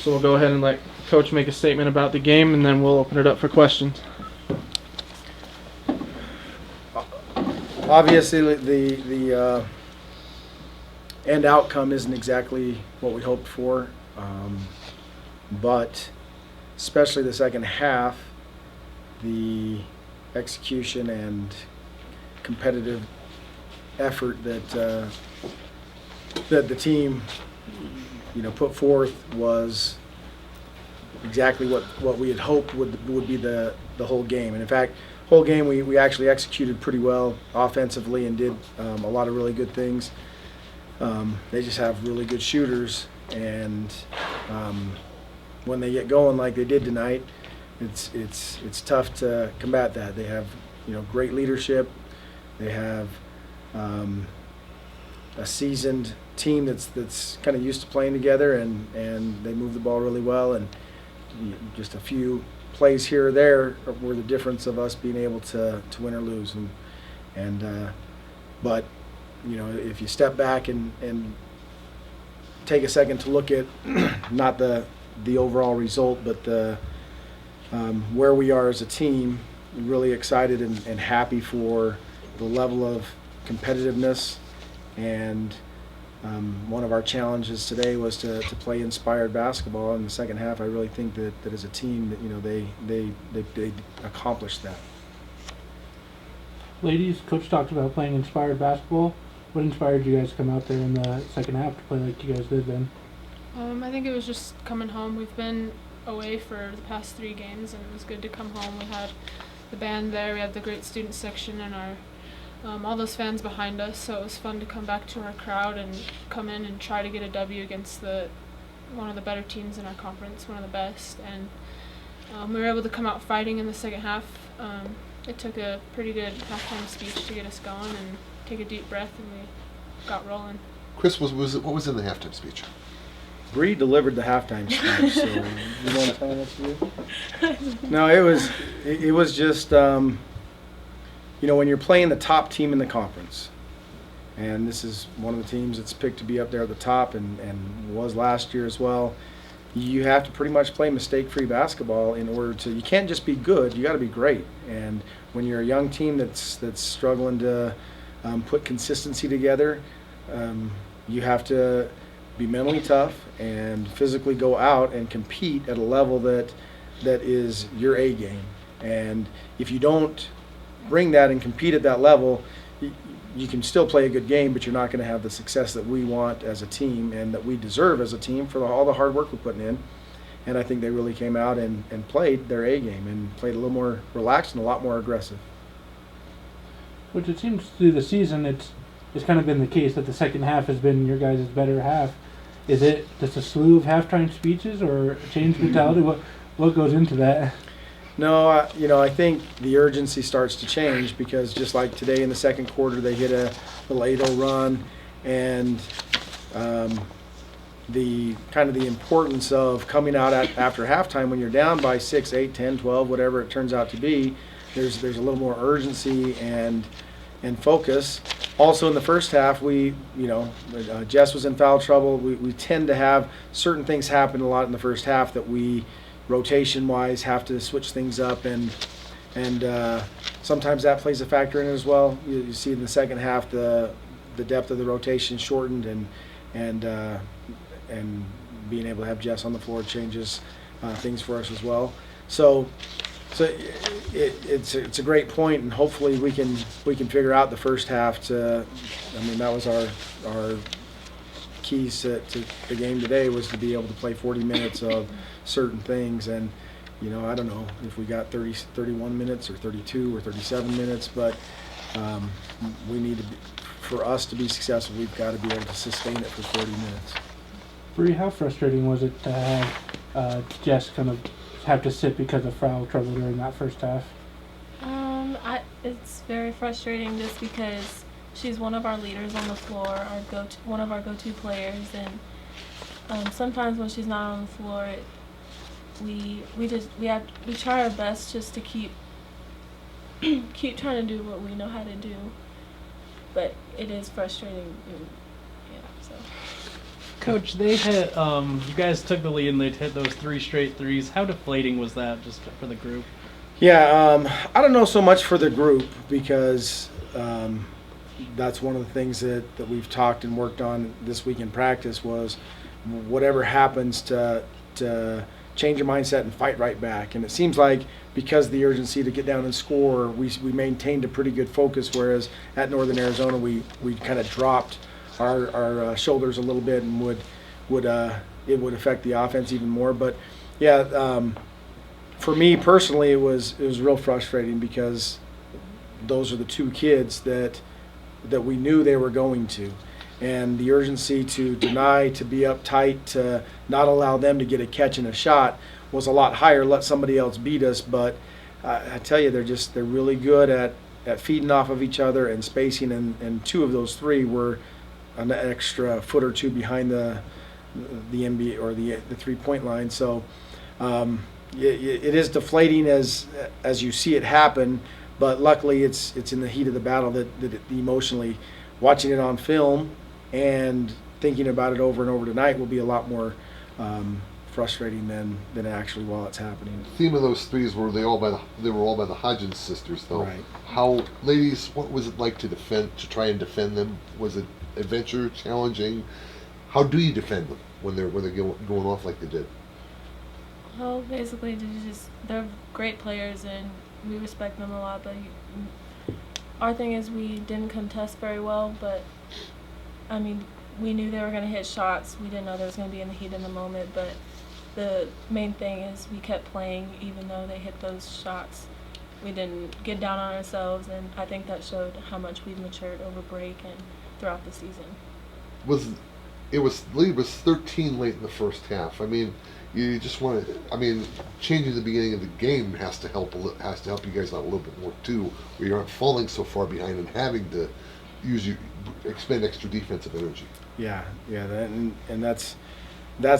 So we'll go ahead and let Coach make a statement about the game, and then we'll open it up for questions. Obviously, the end outcome isn't exactly what we hoped for, but especially the second half, the execution and competitive effort that the team, put forth was exactly what we had hoped would be the whole game. And in fact, whole game we actually executed pretty well offensively and did a lot of really good things. They just have really good shooters, and when they get going like they did tonight, it's tough to combat that. They have great leadership. They have a seasoned team that's kind of used to playing together, and they move the ball really well. And just a few plays here or there were the difference of us being able to win or lose. But if you step back and take a second to look at not the overall result, but the where we are as a team, really excited and happy for the level of competitiveness. And one of our challenges today was to play inspired basketball in the second half. I really think that as a team that they accomplished that. Ladies, Coach talked about playing inspired basketball. What inspired you guys to come out there in the second half to play like you guys did then? I think it was just coming home. We've been away for the past 3 games, and it was good to come home. We had the band there, we had the great student section, and our all those fans behind us, so it was fun to come back to our crowd and come in and try to get a W against one of the better teams in our conference, one of the best. And we were able to come out fighting in the second half. It took a pretty good halftime speech to get us going and take a deep breath, and we got rolling. Chris, what was in the halftime speech? Bree delivered the halftime speech, so you want to tell me what to do? No, it was just when you're playing the top team in the conference, and this is one of the teams that's picked to be up there at the top and was last year as well, you have to pretty much play mistake-free basketball in order to. You can't just be good, you got to be great. And when you're a young team that's struggling to put consistency together, you have to be mentally tough and physically go out and compete at a level that is your A game. And if you don't bring that and compete at that level, you can still play a good game, but you're not going to have the success that we want as a team and that we deserve as a team for all the hard work we're putting in. And I think they really came out and played their A game and played a little more relaxed and a lot more aggressive. Which it seems through the season it's kind of been the case that the second half has been your guys' better half. Is it just a slew of halftime speeches or a change mentality? What goes into that? No, I think the urgency starts to change because just like today in the second quarter, they hit a Lato run, and the kind of the importance of coming out after halftime when you're down by 6, 8, 10, 12, whatever it turns out to be, there's a little more urgency and focus. Also in the first half, Jess was in foul trouble. We tend to have certain things happen a lot in the first half that we rotation-wise have to switch things up, and sometimes that plays a factor in it as well. You see in the second half the depth of the rotation shortened, and being able to have Jess on the floor changes things for us as well. So it's a great point, and hopefully we can figure out the first half that was our keys to the game today, was to be able to play 40 minutes of certain things. And I don't know if we got 31 minutes or 32 or 37 minutes, but we need for us to be successful, we've got to be able to sustain it for 40 minutes. Bree, how frustrating was it to have Jess kind of have to sit because of foul trouble during that first half? It's very frustrating just because she's one of our leaders on the floor, one of our go-to players, and sometimes when she's not on the floor, we try our best just to keep trying to do what we know how to do, but it is frustrating. So. Coach, they hit. You guys took the lead and they hit those 3 straight threes. How deflating was that, just for the group? Yeah, I don't know so much for the group because that's one of the things that we've talked and worked on this week in practice was whatever happens to change your mindset and fight right back. And it seems like because of the urgency to get down and score, we maintained a pretty good focus, whereas at Northern Arizona we kind of dropped our shoulders a little bit and it would affect the offense even more. But yeah, for me personally, it was real frustrating because those are the 2 kids that we knew they were going to, and the urgency to deny, to be uptight, to not allow them to get a catch and a shot was a lot higher. Let somebody else beat us, but I tell you, they're really good at feeding off of each other and spacing, and 2 of those 3 were an extra foot or 2 behind the NBA or the 3-point line. So it is deflating as you see it happen, but luckily it's in the heat of the battle that emotionally watching it on film and thinking about it over and over tonight will be a lot more frustrating than actually while it's happening. The theme of those threes were they were all by the Hodgins sisters, though. Right. How, ladies, what was it like to try and defend them? Was it adventure, challenging? How do you defend them when they're going off like they did? Well, basically, they're great players and we respect them a lot. But our thing is we didn't contest very well. But I mean, we knew they were going to hit shots. We didn't know they was going to be in the heat of the moment. But the main thing is we kept playing even though they hit those shots. We didn't get down on ourselves, and I think that showed how much we've matured over break and throughout the season. It was 13 late in the first half. I mean, you just want to. I mean, changing the beginning of the game has to help you guys out a little bit more too, where you aren't falling so far behind and having to expend extra defensive energy. Yeah, and that's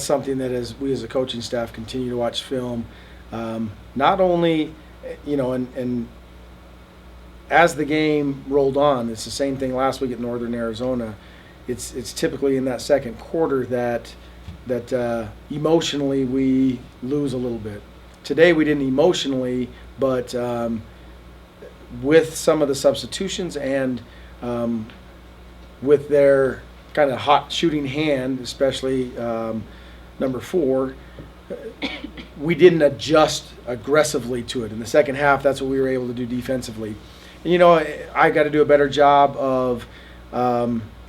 something that we as a coaching staff continue to watch film. Not only, and as the game rolled on, it's the same thing last week at Northern Arizona. It's typically in that second quarter that emotionally we lose a little bit. Today we didn't emotionally, but with some of the substitutions and with their kind of hot shooting hand, especially number 4, we didn't adjust aggressively to it. In the second half, that's what we were able to do defensively. And, I got to do a better job of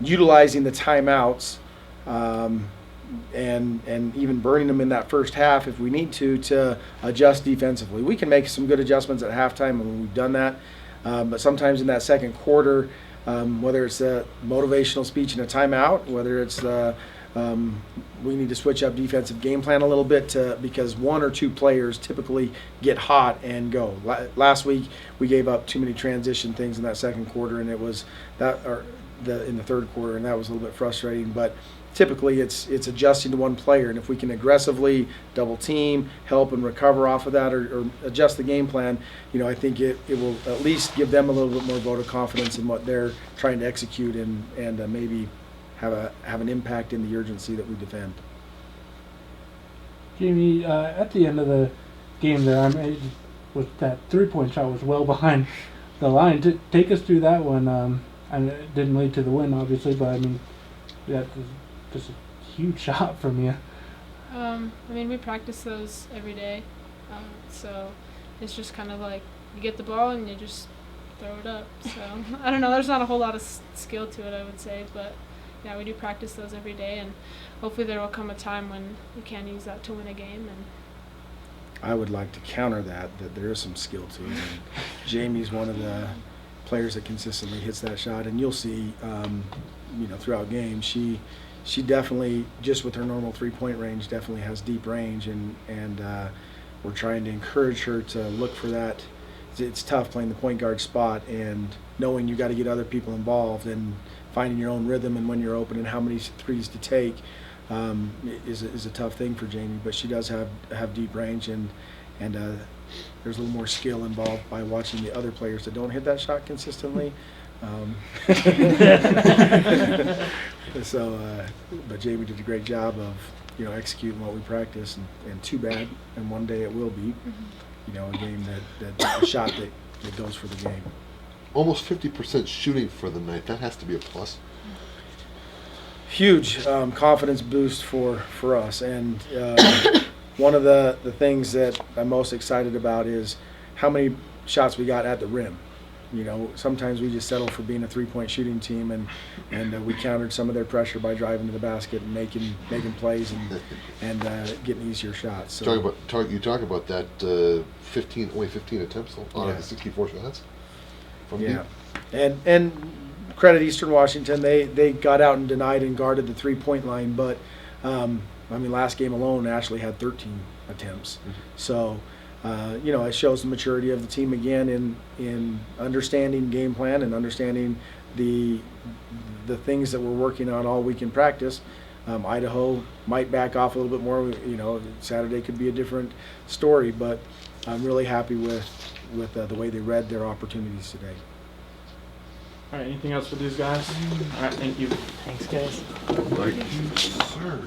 utilizing the timeouts and even burning them in that first half if we need to adjust defensively. We can make some good adjustments at halftime, and we've done that. But sometimes in that second quarter, whether it's a motivational speech in a timeout, whether it's we need to switch up defensive game plan a little bit because 1 or 2 players typically get hot and go. Last week we gave up too many transition things in that second quarter, and it was in the third quarter, and that was a little bit frustrating. But typically it's adjusting to 1 player, and if we can aggressively double team, help and recover off of that, or adjust the game plan, I think it will at least give them a little bit more vote of confidence in what they're trying to execute and maybe have an impact in the urgency that we defend. Jamie, at the end of the game there, with that 3-point shot was well behind the line. Take us through that one. And it didn't lead to the win, obviously, but I mean, that was just a huge shot from you. We practice those every day, so it's just kind of like you get the ball and you just throw it up. So I don't know. There's not a whole lot of skill to it, I would say, but yeah, we do practice those every day, and hopefully there will come a time when we can use that to win a game. And I would like to counter that there is some skill to it. And Jamie's one of the players that consistently hits that shot, and you'll see, throughout games, she definitely, just with her normal 3-point range, definitely has deep range, and we're trying to encourage her to look for that. It's tough playing the point guard spot and knowing you got to get other people involved and finding your own rhythm and when you're open and how many threes to take is a tough thing for Jamie. But she does have deep range, and there's a little more skill involved by watching the other players that don't hit that shot consistently. But Jamie did a great job of, executing what we practiced, and too bad, and one day it will be, a game that a shot that goes for the game. Almost 50% shooting for the night. That has to be a plus. Huge confidence boost for us, and one of the things that I'm most excited about is how many shots we got at the rim. Sometimes we just settle for being a three-point shooting team, and we countered some of their pressure by driving to the basket and making plays and getting easier shots. So You talk about that only 15 attempts on the 64 shots. From yeah, and credit Eastern Washington, they got out and denied and guarded the three-point line, but last game alone Ashley had 13 attempts. Mm-hmm. So. It shows the maturity of the team again in understanding game plan and understanding the things that we're working on all week in practice. Idaho might back off a little bit more. Saturday could be a different story, but I'm really happy with the way they read their opportunities today. All right, anything else for these guys? All right, thank you. Thanks, guys. Thank you, sir.